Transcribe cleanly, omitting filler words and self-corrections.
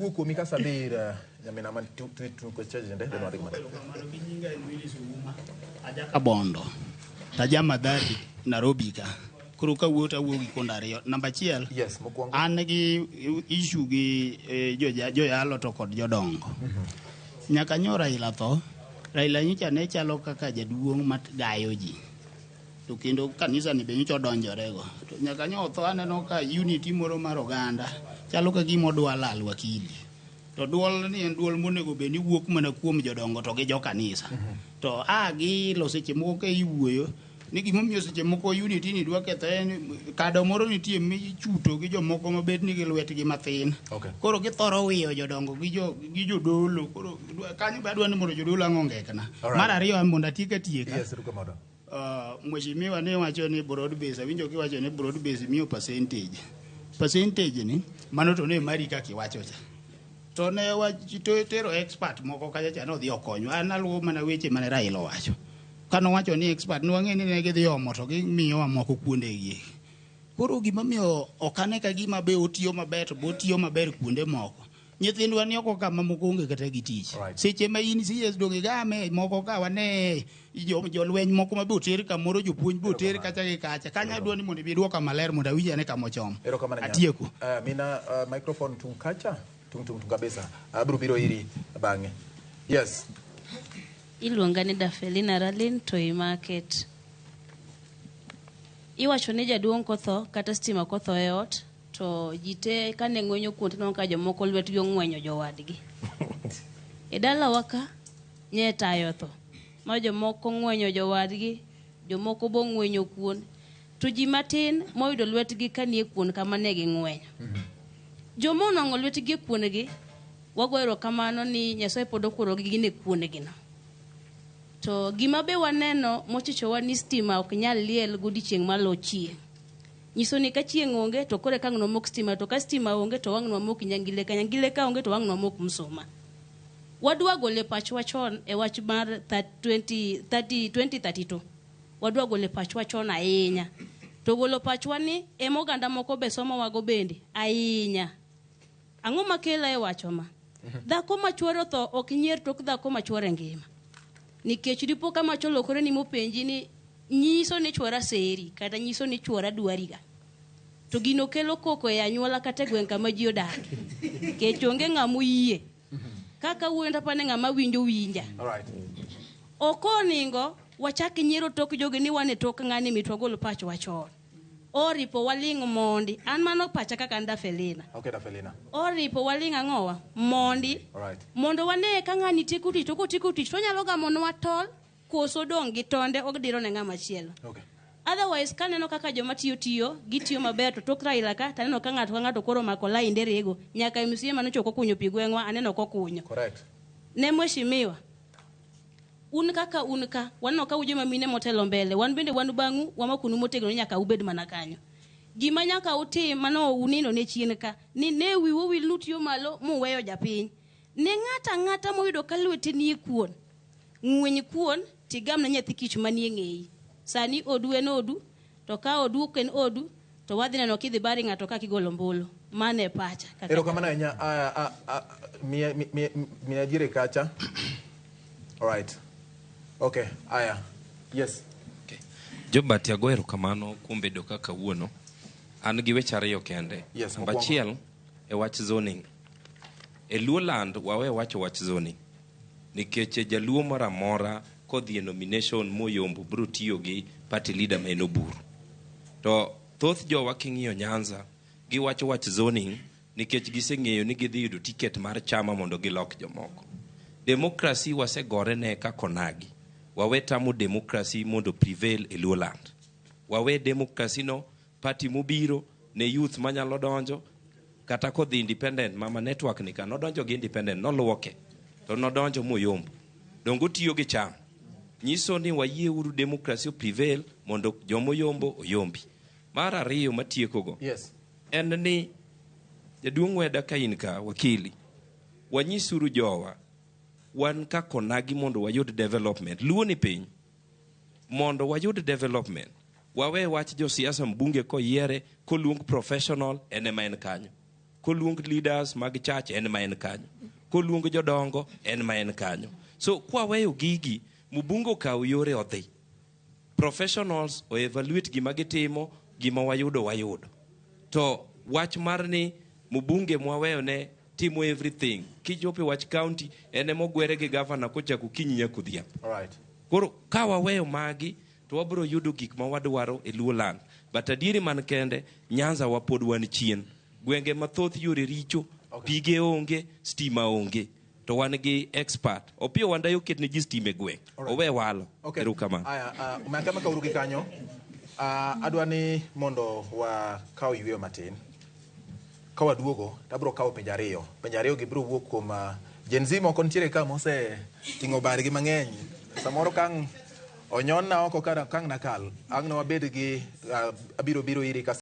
Huku mikasa bira nyamina man tu ko chaje ndende no rigma. Abondo. Tajama dadi Nairobi ka. Kuruka wuta wugi kondariyo. Number 1. Yes, mokwongo. An gi issue gi joyalo to kod jodongo. Nyaka nyora ila to. Raila nyicha ne chalo kaka jaduong' mat gayo ji. To kendo kanisa ni be nyicho donjorego. To nyaka nyotho aneno ka unity moro mar oganda chalo ka gimo dwa lal wakili. To duol ni en duol monego be ni wuok mana kuom jodongo to gi jo kanisa. To gi lo seche moko e iwuoyo ni gimomiyo seche moko unity ni dwa ketho en kado moro nitie mi chuto gi jomoko mabed ni gi lwetgi mathin. Koro githoro wiyo jodongo gi jodolo. Koro kanyo be adwa ni mondo jodolo ang'ongekna. Mar ariyo mondo atieka. Yes, rukamado. Mheshimiwa ne wacho ni broad base, awinjo kiwacho ni broad base miyo percentage ni mano to ne mari kaka iwacho cha. To ne to tero expert moko kacha cha no dhi okonyo. An aluwo mana weche mane Raila wacho. Kano wacho ni expert nwang'e ni ne gidhi omo to gimiyo wa moko kuonde gie. Koro gima miyo okane ka gima be otiyo maber to botiyo maber kuonde moko. Nyithindwa ni oko kama moko onge kata gi tich. Seche ma in CS donge game moko ka wane jolweny moko ma be oter kamoro jopuonj be oter kacha gi kacha. Kanya dwa ni mondo bi duoka maler mondo awinj ane kama ochom. Atieko. Mina microphone tung kacha tung kabisa. Abro biro iri bang'e. Yes. Iluonga ni Dafelina Ralin Toy Market. Iwacho ni jaduong' kotho kata stima kotho e ot. To jite kane ng'wenyo kuonde no ka jomoko lwetgi ong'wenyo jowadgi. E dala waka nye tayo tho. Ma jomoko ng'wenyo jowadgi, jomoko bo ng'wenyo kuon. To ji matin moyudo lwetgi kanie kuon kama ne gi ng'wenyo. Jomono ng'o lwetgi kuon gi wagwero kamano ni Nyasaye pod okuoro gi gine kuon gi no. To gima be waneno mochichowa ni stima ok nyal liel godiechieng' malo chieng'. Nyiso ni ka chieng' onge to kore ka ng'no mok stima, to ka stima onge to wang'no mok nyangile ka onge to wang'no mok msuma. Wadwa gole pachwa chon e wach mar 2032. Wadwa gole pachwa chon ahinya. To golo pachwa ni oganda moko be somo wago bende ahinya. Ang'o makela e wacho ma? Dhako machuoro tho ok nyier tok dhako machuore ngima. Nikech dipo kama cholokore ni mopenji ni nyiso ni chuora seri kata nyiso ni chuora dwariga. To gino kelo koko e anyuola kata gweng' kama ji odak. Kech onge ng'amu yie. Kaka wuonda pane ng'ama winjo winja. Okoningo wachak nyiero tok joge ni wane tok ng'ani mitwa golo pach wachon. Oripo waling' mondi. An mano pacha kaka Dafelina. Okay, Dafelina. Oripo waling' ang'owa mondi. Mondo wane ka ng'ani tieko tich to kotieko tich to nyalo gamono watol. Koso dong gi tonde ogdiro ne ng'ama chielo. Otherwise kaneno kaka joma tiyo gitiyo maber to tok Raila ka taneno ka ng'ato koro mako lainde rego nyaka MCA mano choko kunyo pi gweng'wa aneno kokunyo. Correct. Ne mheshimiwa. Un ka wanno ka uje mamine motelo mbele wan bende wan bang'u wamakunu motegno nyaka ubed mana kanyo. Gima nyaka utim mano unino ne chien ka ni ne wiwo wil nutiyo malo muweyo japiny. Ne ng'ata moyudo ka lwete ni kuon. Ng'weny kuon tigam na nyathi kich manie ng'eyi. Sani odu en odu, to ka odu ken odu, to wadhi neno kidhi bari ng'ato ka kigolo mbulu. Mane pacha. Ero kamana nya mia dire kacha. All right. Okay, aya. Yes. Okay. Jobati agoero kamano kuom bedo kaka wuono. An gi weche ariyo kende. Yes, namba achiel e wach zoning. E Luoland wawe wach zoning. Nikech jaluo mora mora kodhi e nomination moyombo bro tiyo gi party leader ma en Oburu. To thoth jowa king'iyo Nyanza giwacho wach zoning nikech giseng'eyo ni gidhi yudo ticket mar chama mondo gilok jomoko. Democracy wasegore ne ka konagi. Wawe tamo democracy mondo prevail e Luoland. Wawe democracy no party mobiro ne youth manyalo donjo kata kodhi independent mama network ni ka nodonjo gi independent noluoke. To nodonjo moyombo. Dongo tiyo gi cham. Nyiso ni wayie uru demokrasi prevail mondo jomoyombo oyombi. Mar ariyo matiekogo. Yes. En ni jaduong' weda ka in ka wakili. Wanyisuru jowa wan ka konagi mondo wayud development. Luo ni piny. Mondo wayud development. Wawe wach jo siasa mbunge ko yiere ko luong professional ene ma en kanyo. koluong leaders mag church en ma en kanyo, koluong jodongo en ma en kanyo. So kwaweyo gigi, Mubunge okaw yore odhi. Professionals o evaluate gima gitimo, gima wayudo. To wach mar ni Mubunge mwaweyo ne timo everything. Kijope wach county ene mogwere gi governor kochako kinyi nyaka odhiambo. All right. Koro ka waweyo magi to wabro yudo gik ma wadwaro e Luo land. But adieri man kende Nyanza wapod wan chien. Gwenge mathoth yore richo, pige onge, stima onge. To wan gi expert. Opio wandayo ketne ji stime gweng. Owe walo. Okay. Erukama. Aya, umeakama ka urugi kanyo. Adwani mondo wa kao yueo matin. Kawa duogo, tabro kao penjario. Penjario gibro wuok kuom Gen Z moko ntiere ka mose tingo bari gi mang'eny. Samoro kang onyon na oko kang nakal. Ang na wabed gi abiro iri